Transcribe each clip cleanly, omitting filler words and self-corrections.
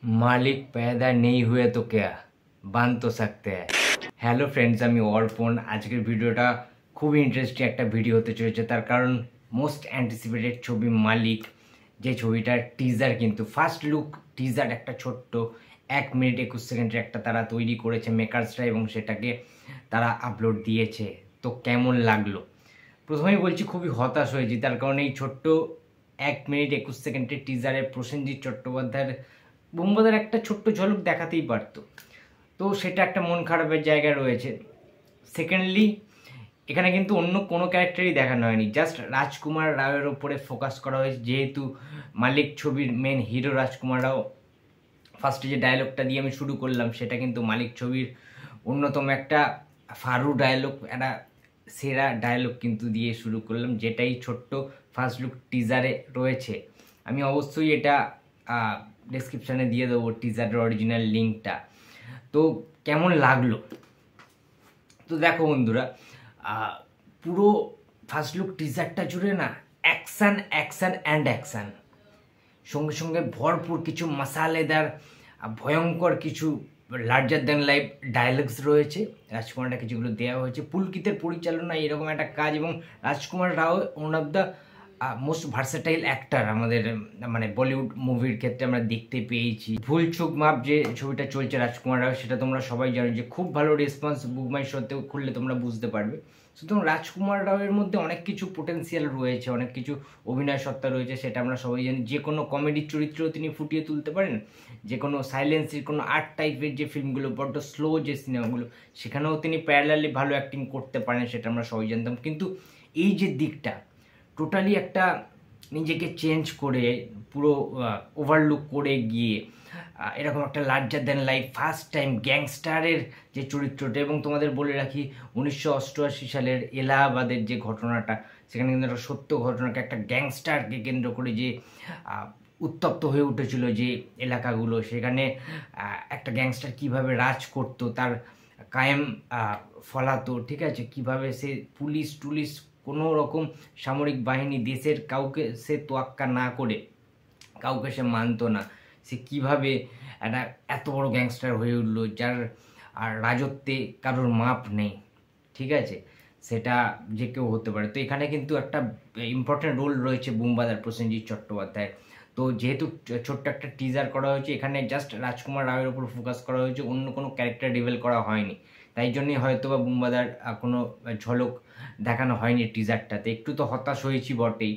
मालिक पैदा नहीं हुए तो क्या बांध तो सकते हैं। হ্যালো ফ্রেন্ডস, আমি অর্পণ। আজকের ভিডিওটা খুবই ইন্টারেস্টিং একটা ভিডিও হতে চলেছে, তার কারণ মোস্ট অ্যান্টিসিপেটেড ছবি মালিক, যে ছবিটার টিজার, কিন্তু ফার্স্ট লুক টিজার একটা ছোট্ট 1 মিনিট 21 সেকেন্ডের একটা তারা তৈরি করেছে মেকার্সরা, এবং সেটাকে তারা আপলোড দিয়েছে। তো কেমন লাগলো? প্রথমেই বলছি খুবই হতাশ হয়েছি, তার কারণ এই ছোট্ট 1 মিনিট 21 সেকেন্ডের টিজারে প্রসেনজিৎ চট্টোপাধ্যায়ের বোমবাদার একটা ছোট্ট ঝলক দেখাতেই পারতো। তো সেটা একটা মন খারাপের জায়গায় রয়েছে। সেকেন্ডলি, এখানে কিন্তু অন্য কোনো ক্যারেক্টারই দেখানো হয়নি, জাস্ট রাজকুমার রাওয়ের ওপরে ফোকাস করা হয়েছে। যেহেতু মালিক ছবির মেন হিরো রাজকুমার রাও, ফার্স্টে যে ডায়লগটা দিয়ে আমি শুরু করলাম সেটা কিন্তু মালিক ছবির অন্যতম একটা ফারু ডায়লগ, একটা সেরা ডায়লগ কিন্তু দিয়ে শুরু করলাম, যেটাই ছোট্ট ফার্স্ট লুক টিজারে রয়েছে। আমি অবশ্যই এটা ডেসক্রিপশানে দিয়ে দেবো টিজারের অরিজিনাল লিঙ্কটা। তো কেমন লাগলো? তো দেখো বন্ধুরা, পুরো ফার্স্ট লুক টিজারটা জুড়ে না অ্যাকশান অ্যাকশান অ্যান্ড অ্যাকশান, সঙ্গে সঙ্গে ভরপুর কিছু মশালেদার ভয়ঙ্কর কিছু লার্জার দ্যান লাইফ ডায়লগস রয়েছে। রাজকুমারটা কিছুগুলো দেওয়া হয়েছে, পুলকিতের পরিচালনা এরকম একটা কাজ, এবং Rajkummar Rao one of the most versatile actor আমাদের মানে বলিউড মুভির ক্ষেত্রে আমরা দেখতে পেয়েছি। ভুল চুক মাপ যে ছবিটা চলছে রাজকুমার রাও, সেটা তোমরা সবাই জানো যে খুব ভালো রেসপন্স, বুক মাই শোতেও খুললে তোমরা বুঝতে পারবে। সুতরাং রাজকুমার রাওয়ের মধ্যে অনেক কিছু পোটেন্সিয়াল রয়েছে, অনেক কিছু অভিনয় সত্তা রয়েছে, সেটা আমরা সবাই জানি। যে কোনো কমেডির চরিত্রও তিনি ফুটিয়ে তুলতে পারেন, যে কোনো সাইলেন্সের কোনো আর্ট টাইপের যে ফিল্মগুলো, বড্ড স্লো যে সিনেমাগুলো, সেখানেও তিনি প্যারালালি ভালো অ্যাক্টিং করতে পারেন, সেটা আমরা সবাই জানতাম। কিন্তু এই যে দিকটা টোটালি একটা নিজেকে চেঞ্জ করে পুরো ওভারলুক করে গিয়ে এরকম একটা larger than life first time গ্যাংস্টারের যে চরিত্রটা, এবং তোমাদের বলে রাখি 1988 সালের এলাহাবাদের যে ঘটনাটা, সেখানে কিন্তু একটা সত্য ঘটনাকে, একটা গ্যাংস্টারকে কেন্দ্র করে যে উত্তপ্ত হয়ে উঠেছিল যে এলাকাগুলো, সেখানে একটা গ্যাংস্টার কিভাবে রাজ করতো, তার কায়েম ফলাতো, ঠিক আছে, কিভাবে সে পুলিশ টুলিশ কোনো রকম সামরিক বাহিনী, দেশের কাউকে সে তোয়াক্কা না করে, কাউকে সে মানতো না, সে কিভাবে একটা এত বড় গ্যাংস্টার হয়ে উঠলো, যার আর রাজত্বে কারোর মাপ নেই, ঠিক আছে, সেটা যে কেউ হতে পারে। তো এখানে কিন্তু একটা ইম্পর্টেন্ট রোল রয়েছে বুমবাদার প্রসেনজিৎ চট্টোপাধ্যায়ের। তো যেহেতু ছোট্ট একটা টিজার করা হয়েছে, এখানে জাস্ট রাজকুমার রাওয়ের উপর ফোকাস করা হয়েছে, অন্য কোনো ক্যারেক্টার রিভিল করা হয়নি, তাই জন্যই হয়তো বা বুমবাদার কোনো ঝলক দেখানো হয়নি টিজারটাতে। একটু তো হতাশ হয়েছি বটেই,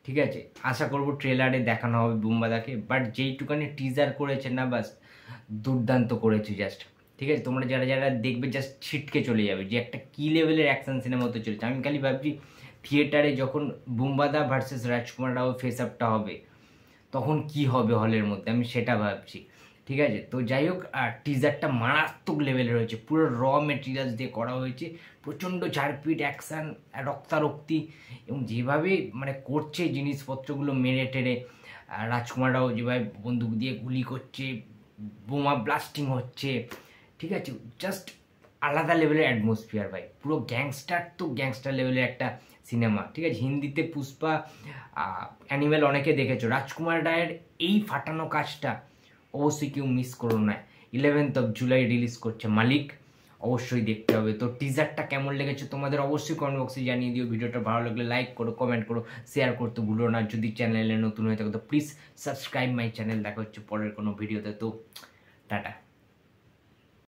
ঠিক আছে। আশা করব ট্রেলারে দেখানো হবে বুমবাদাকে, বাট যেইটুকানি টিজার করেছে না, বাস দুর্দান্ত করেছে জাস্ট, ঠিক আছে। তোমরা যারা যারা দেখবে জাস্ট ছিটকে চলে যাবে যে একটা কী লেভেলের অ্যাকশন সিনেমা হতে চলেছে। আমি খালি ভাবছি থিয়েটারে যখন বুমবাদা ভার্সেস রাজকুমার রাও ফেস আপটা হবে, তখন কি হবে হলের মধ্যে, আমি সেটা ভাবছি, ঠিক আছে। তো যাই হোক, টিজারটা মারাত্মক লেভেলের হয়েছে, পুরো র মেটেরিয়ালস দিয়ে করা হয়েছে, প্রচণ্ড ঝাড়পিট অ্যাকশান, রক্তারক্তি, এবং যেভাবে মানে করছে জিনিসপত্রগুলো মেরে টেরে, রাজকুমাররাও যেভাবে বন্দুক দিয়ে গুলি করছে, বোমা ব্লাস্টিং হচ্ছে, ঠিক আছে, জাস্ট আলাদা লেভেলের অ্যাটমসফিয়ার ভাই। পুরো গ্যাংস্টার, তো গ্যাংস্টার লেভেলের একটা সিনেমা, ঠিক আছে। হিন্দিতে পুষ্পা, অ্যানিমেল অনেকে দেখেছো, রাজকুমার রায়ের এই ফাটানো কাজটা অবশ্যই কেউ মিস করো না। 11th জুলাই রিলিজ করছে মালিক, অবশ্যই দেখতে হবে। তো টিজারটা কেমন লেগেছে তোমাদের অবশ্যই কমেন্ট বক্সে জানিয়ে দিও। ভিডিওটা ভালো লাগলে লাইক করো, কমেন্ট করো, শেয়ার করতে ভুলো না। যদি চ্যানেলে নতুন হয়ে থাকো তো প্লিজ সাবস্ক্রাইব মাই চ্যানেল। দেখা হচ্ছে পরের কোনো ভিডিওতে। তো